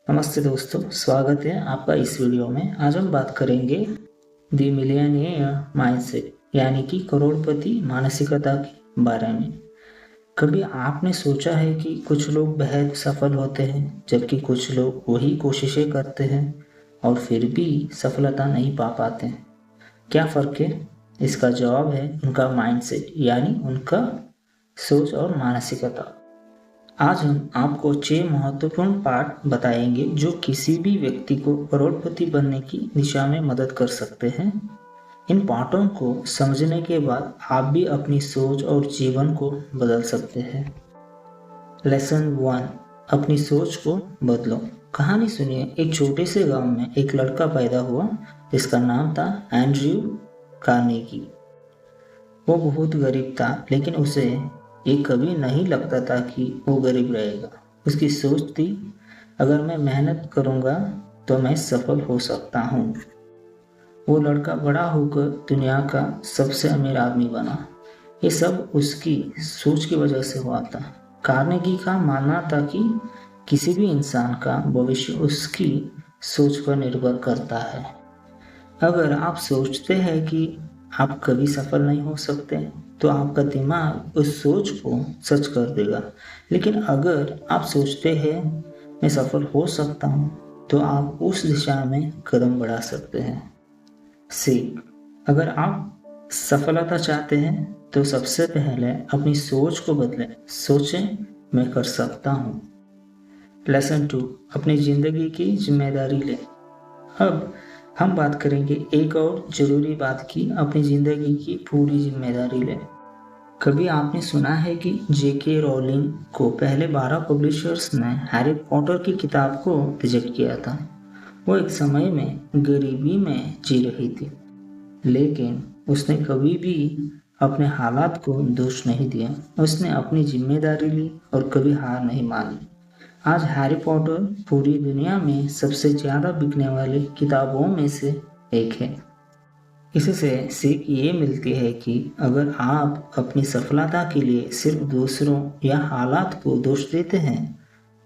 नमस्ते दोस्तों, स्वागत है आपका इस वीडियो में। आज हम बात करेंगे द मिलियनियर माइंडसेट यानी कि करोड़पति मानसिकता के बारे में। कभी आपने सोचा है कि कुछ लोग बेहद सफल होते हैं जबकि कुछ लोग वही कोशिशें करते हैं और फिर भी सफलता नहीं पा पाते हैं। क्या फ़र्क है? इसका जवाब है उनका माइंडसेट यानी उनका सोच और मानसिकता। आज हम आपको 6 महत्वपूर्ण पाठ बताएंगे जो किसी भी व्यक्ति को करोड़पति बनने की दिशा में मदद कर सकते हैं। इन पाठों को समझने के बाद आप भी अपनी सोच और जीवन को बदल सकते हैं। लेसन 1, अपनी सोच को बदलो। कहानी सुनिए। एक छोटे से गांव में एक लड़का पैदा हुआ जिसका नाम था एंड्रयू कार्नेगी। वो बहुत गरीब था, लेकिन उसे ये कभी नहीं लगता था कि वो गरीब रहेगा। उसकी सोच थी, अगर मैं मेहनत करूँगा तो मैं सफल हो सकता हूँ। वो लड़का बड़ा होकर दुनिया का सबसे अमीर आदमी बना। ये सब उसकी सोच की वजह से हुआ था। कार्नेगी का मानना था कि किसी भी इंसान का भविष्य उसकी सोच पर निर्भर करता है। अगर आप सोचते हैं कि आप कभी सफल नहीं हो सकते, तो आपका दिमाग उस सोच को सच कर देगा। लेकिन अगर आप सोचते हैं मैं सफल हो सकता हूँ, तो आप उस दिशा में कदम बढ़ा सकते हैं। सीख, अगर आप सफलता चाहते हैं तो सबसे पहले अपनी सोच को बदलें। सोचें, मैं कर सकता हूँ। लेसन 2, अपनी जिंदगी की जिम्मेदारी लें। अब हम बात करेंगे एक और ज़रूरी बात की, अपनी ज़िंदगी की पूरी जिम्मेदारी लें। कभी आपने सुना है कि जेके रोलिंग को पहले 12 पब्लिशर्स ने हैरी पॉटर की किताब को रिजेक्ट किया था। वो एक समय में गरीबी में जी रही थी, लेकिन उसने कभी भी अपने हालात को दोष नहीं दिया। उसने अपनी जिम्मेदारी ली और कभी हार नहीं मानी। आज हैरी पॉटर पूरी दुनिया में सबसे ज़्यादा बिकने वाली किताबों में से एक है। इससे सीख ये मिलती है कि अगर आप अपनी सफलता के लिए सिर्फ दूसरों या हालात को दोष देते हैं,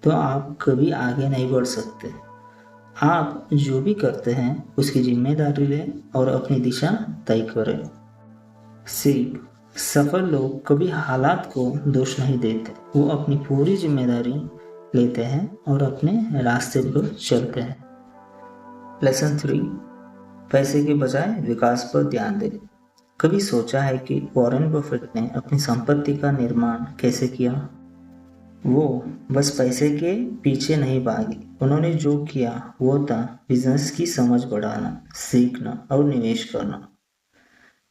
तो आप कभी आगे नहीं बढ़ सकते। आप जो भी करते हैं उसकी जिम्मेदारी लें और अपनी दिशा तय करें। सीख, सफल लोग कभी हालात को दोष नहीं देते। वो अपनी पूरी जिम्मेदारी लेते हैं और अपने रास्ते पर चलते हैं। लेसन 3, पैसे के बजाय विकास पर ध्यान दें। कभी सोचा है कि वॉरेन बफेट ने अपनी संपत्ति का निर्माण कैसे किया? वो बस पैसे के पीछे नहीं भागे। उन्होंने जो किया वो था बिजनेस की समझ बढ़ाना, सीखना और निवेश करना।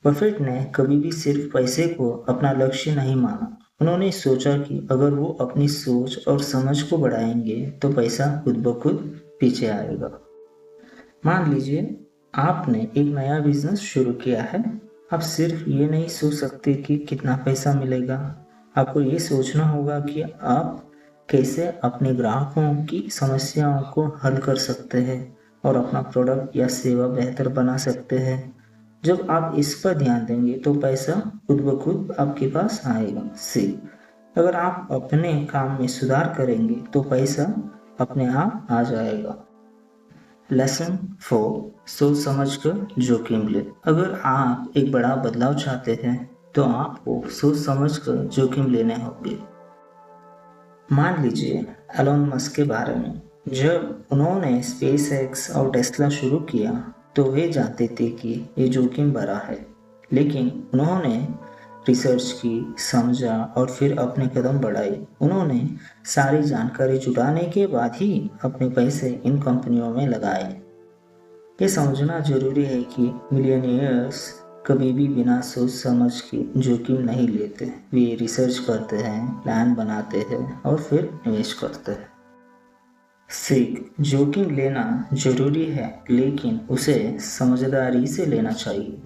बफेट ने कभी भी सिर्फ पैसे को अपना लक्ष्य नहीं माना। उन्होंने सोचा कि अगर वो अपनी सोच और समझ को बढ़ाएंगे तो पैसा खुद ब खुद पीछे आएगा। मान लीजिए आपने एक नया बिजनेस शुरू किया है। आप सिर्फ ये नहीं सोच सकते कि कितना पैसा मिलेगा। आपको ये सोचना होगा कि आप कैसे अपने ग्राहकों की समस्याओं को हल कर सकते हैं और अपना प्रोडक्ट या सेवा बेहतर बना सकते हैं। जब आप इस पर ध्यान देंगे तो पैसा खुद ब खुद आपके पास आएगा। सी, अगर आप अपने काम में सुधार करेंगे तो पैसा अपने आप आ जाएगा। लेसन 4, सोच समझ कर जोखिम ले। अगर आप एक बड़ा बदलाव चाहते हैं तो आपको सोच समझ कर जोखिम लेने होंगे। मान लीजिए एलोन मस्क के बारे में। जब उन्होंने स्पेस एक्स और टेस्ला शुरू किया तो वे जानते थे कि ये जोखिम भरा है, लेकिन उन्होंने रिसर्च की, समझा और फिर अपने कदम बढ़ाए। उन्होंने सारी जानकारी जुटाने के बाद ही अपने पैसे इन कंपनियों में लगाए। ये समझना जरूरी है कि मिलियनियर्स कभी भी बिना सोच समझ के जोखिम नहीं लेते। वे रिसर्च करते हैं, प्लान बनाते हैं और फिर निवेश करते हैं। सीख, जोखिम लेना जरूरी है, लेकिन उसे समझदारी से लेना चाहिए।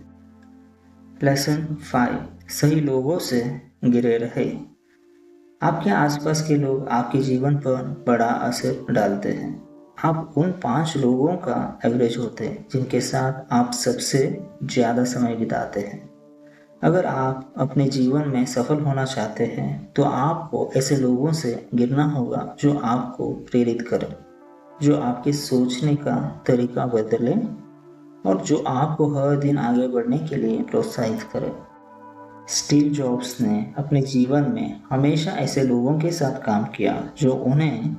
लेसन 5, सही लोगों से घिरे रहे। आपके आसपास के लोग आपके जीवन पर बड़ा असर डालते हैं। आप उन 5 लोगों का एवरेज होते हैं जिनके साथ आप सबसे ज़्यादा समय बिताते हैं। अगर आप अपने जीवन में सफल होना चाहते हैं तो आपको ऐसे लोगों से गिरना होगा जो आपको प्रेरित करें। जो आपके सोचने का तरीका बदले और जो आपको हर दिन आगे बढ़ने के लिए प्रोत्साहित करे। स्टीव जॉब्स ने अपने जीवन में हमेशा ऐसे लोगों के साथ काम किया जो उन्हें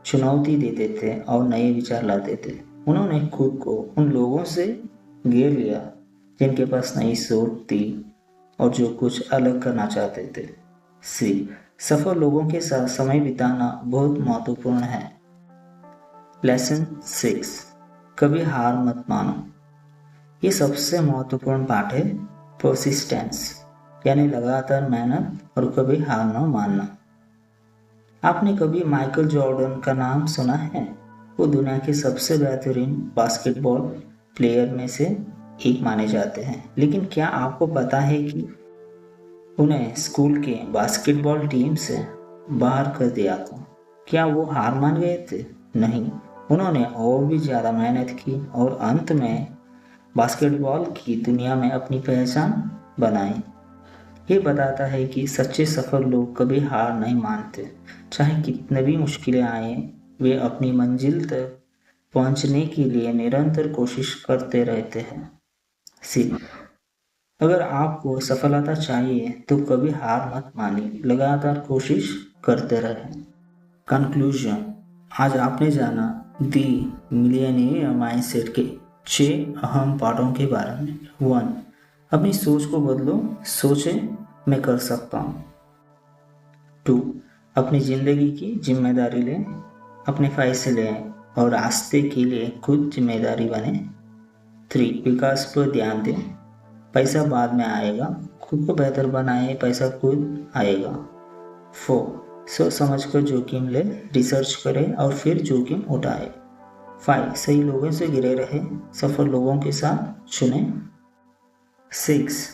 चुनौती देते थे और नए विचार लाते थे। उन्होंने खुद को उन लोगों से घेर लिया जिनके पास नई सोच थी और जो कुछ अलग करना चाहते थे। सी, सफल लोगों के साथ समय बिताना बहुत महत्वपूर्ण है। लेसन 6, कभी हार मत मानो। ये सबसे महत्वपूर्ण पाठ है, परसिस्टेंस, यानी लगातार मेहनत और कभी हार न मानना। आपने कभी माइकल जॉर्डन का नाम सुना है? वो दुनिया के सबसे बेहतरीन बास्केटबॉल प्लेयर में से एक माने जाते हैं, लेकिन क्या आपको पता है कि उन्हें स्कूल के बास्केटबॉल टीम से बाहर कर दिया था? क्या वो हार मान गए थे? नहीं, उन्होंने और भी ज़्यादा मेहनत की और अंत में बास्केटबॉल की दुनिया में अपनी पहचान बनाई। ये बताता है कि सच्चे सफल लोग कभी हार नहीं मानते, चाहे कितनी भी मुश्किलें आए, वे अपनी मंजिल तक पहुंचने के लिए निरंतर कोशिश करते रहते हैं। सी, अगर आपको सफलता चाहिए तो कभी हार मत मानिए, लगातार कोशिश करते रहें। कंक्लूजन, आज आपने जाना दी मिलियनेयर माइंडसेट के 6 अहम पार्टों के बारे में। 1, अपनी सोच को बदलो, सोचें मैं कर सकता हूँ। 2, अपनी जिंदगी की जिम्मेदारी लें, अपने फैसले और रास्ते के लिए खुद जिम्मेदारी बने। 3, विकास पर ध्यान दें, पैसा बाद में आएगा, खुद को बेहतर बनाए, पैसा खुद आएगा। 4, सोच समझ कर जोखिम ले, रिसर्च करें और फिर जोखिम उठाए। 5, सही लोगों से घिरे रहे, सफल लोगों के साथ चुने। 6,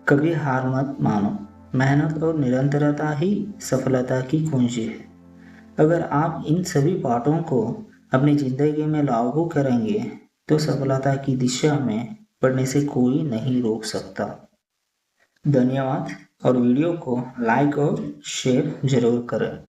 कभी हार मत मानो, मेहनत और निरंतरता ही सफलता की कुंजी है। अगर आप इन सभी बातों को अपनी जिंदगी में लागू करेंगे तो सफलता की दिशा में बढ़ने से कोई नहीं रोक सकता। धन्यवाद और वीडियो को लाइक और शेयर जरूर करें।